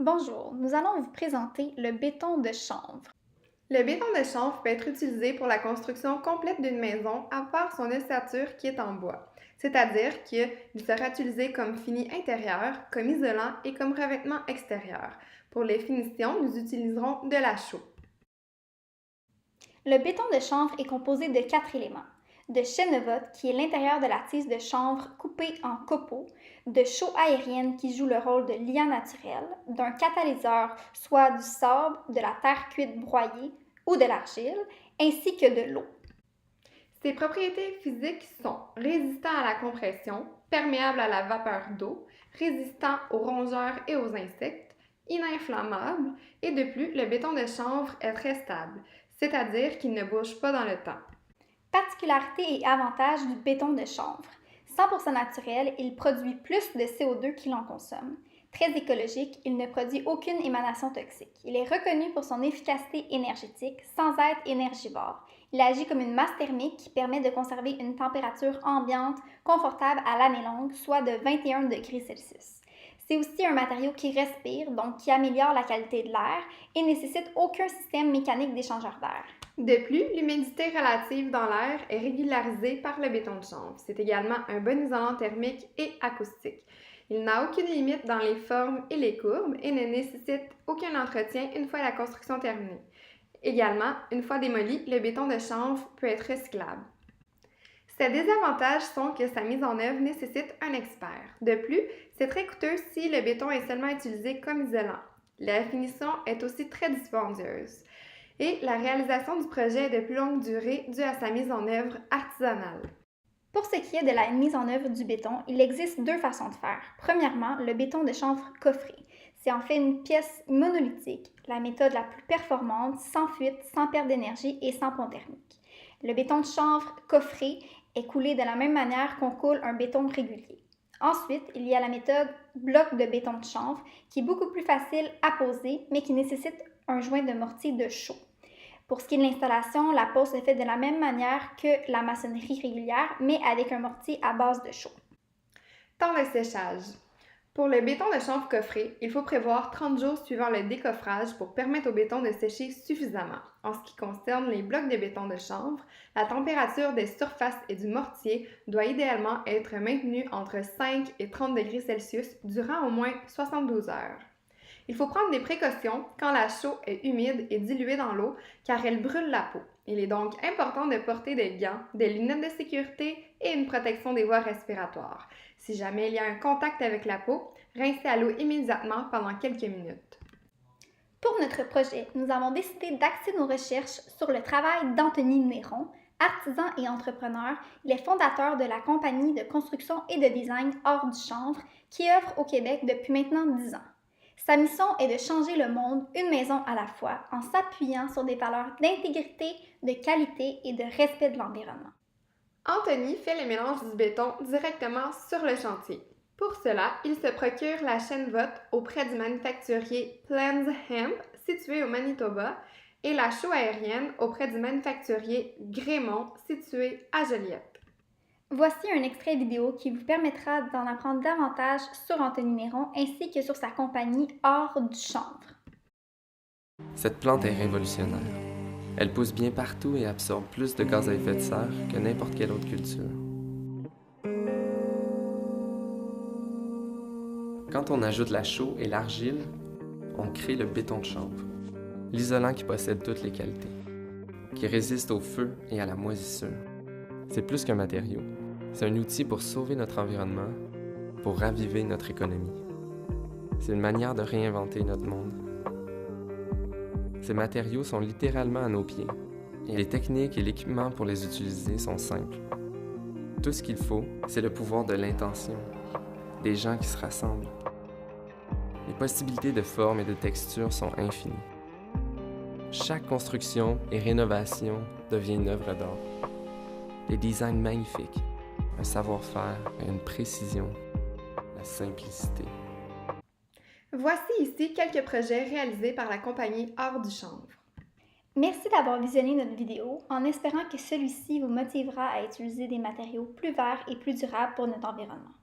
Bonjour, nous allons vous présenter le béton de chanvre. Le béton de chanvre peut être utilisé pour la construction complète d'une maison à part son ossature qui est en bois. C'est-à-dire qu'il sera utilisé comme fini intérieur, comme isolant et comme revêtement extérieur. Pour les finitions, nous utiliserons de la chaux. Le béton de chanvre est composé de 4 éléments. De chènevote, qui est l'intérieur de la tige de chanvre coupée en copeaux, de chaux aérienne qui joue le rôle de liant naturel, d'un catalyseur, soit du sable, de la terre cuite broyée ou de l'argile, ainsi que de l'eau. Ses propriétés physiques sont résistants à la compression, perméables à la vapeur d'eau, résistants aux rongeurs et aux insectes, ininflammable et de plus, le béton de chanvre est très stable, c'est-à-dire qu'il ne bouge pas dans le temps. Particularité et avantages du béton de chanvre. 100% naturel, il produit plus de CO2 qu'il en consomme. Très écologique, il ne produit aucune émanation toxique. Il est reconnu pour son efficacité énergétique sans être énergivore. Il agit comme une masse thermique qui permet de conserver une température ambiante confortable à l'année longue, soit de 21 degrés Celsius. C'est aussi un matériau qui respire, donc qui améliore la qualité de l'air et ne nécessite aucun système mécanique d'échangeur d'air. De plus, l'humidité relative dans l'air est régularisée par le béton de chanvre. C'est également un bon isolant thermique et acoustique. Il n'a aucune limite dans les formes et les courbes et ne nécessite aucun entretien une fois la construction terminée. Également, une fois démoli, le béton de chanvre peut être recyclable. Ses désavantages sont que sa mise en œuvre nécessite un expert. De plus, c'est très coûteux si le béton est seulement utilisé comme isolant. La finition est aussi très dispendieuse. Et la réalisation du projet est de plus longue durée due à sa mise en œuvre artisanale. Pour ce qui est de la mise en œuvre du béton, il existe deux façons de faire. Premièrement, le béton de chanvre coffré. C'est en fait une pièce monolithique, la méthode la plus performante, sans fuite, sans perte d'énergie et sans pont thermique. Le béton de chanvre coffré est coulé de la même manière qu'on coule un béton régulier. Ensuite, il y a la méthode bloc de béton de chanvre qui est beaucoup plus facile à poser, mais qui nécessite un joint de mortier de chaux. Pour ce qui est de l'installation, la pose se fait de la même manière que la maçonnerie régulière, mais avec un mortier à base de chaux. Temps de séchage. Pour le béton de chanvre coffré, il faut prévoir 30 jours suivant le décoffrage pour permettre au béton de sécher suffisamment. En ce qui concerne les blocs de béton de chanvre, la température des surfaces et du mortier doit idéalement être maintenue entre 5 et 30 degrés Celsius durant au moins 72 heures. Il faut prendre des précautions quand la chaux est humide et diluée dans l'eau car elle brûle la peau. Il est donc important de porter des gants, des lunettes de sécurité et une protection des voies respiratoires. Si jamais il y a un contact avec la peau, rincez à l'eau immédiatement pendant quelques minutes. Pour notre projet, nous avons décidé d'axer nos recherches sur le travail d'Anthony Néron, artisan et entrepreneur. Il est fondateur de la compagnie de construction et de design Hors du Chanvre qui œuvre au Québec depuis maintenant 10 ans. Sa mission est de changer le monde une maison à la fois en s'appuyant sur des valeurs d'intégrité, de qualité et de respect de l'environnement. Anthony fait le mélange du béton directement sur le chantier. Pour cela, il se procure la chènevote auprès du manufacturier Plans Hemp, situé au Manitoba, et la chaux aérienne auprès du manufacturier Grémont, situé à Joliette. Voici un extrait vidéo qui vous permettra d'en apprendre davantage sur Anthony Néron ainsi que sur sa compagnie Hors du Chanvre. Cette plante est révolutionnaire. Elle pousse bien partout et absorbe plus de gaz à effet de serre que n'importe quelle autre culture. Quand on ajoute la chaux et l'argile, on crée le béton de chanvre, l'isolant qui possède toutes les qualités, qui résiste au feu et à la moisissure. C'est plus qu'un matériau, c'est un outil pour sauver notre environnement, pour raviver notre économie. C'est une manière de réinventer notre monde. Ces matériaux sont littéralement à nos pieds, et les techniques et l'équipement pour les utiliser sont simples. Tout ce qu'il faut, c'est le pouvoir de l'intention, des gens qui se rassemblent. Les possibilités de forme et de texture sont infinies. Chaque construction et rénovation devient une œuvre d'art. Des designs magnifiques, un savoir-faire et une précision, la simplicité. Voici ici quelques projets réalisés par la compagnie Hors du Chanvre. Merci d'avoir visionné notre vidéo en espérant que celui-ci vous motivera à utiliser des matériaux plus verts et plus durables pour notre environnement.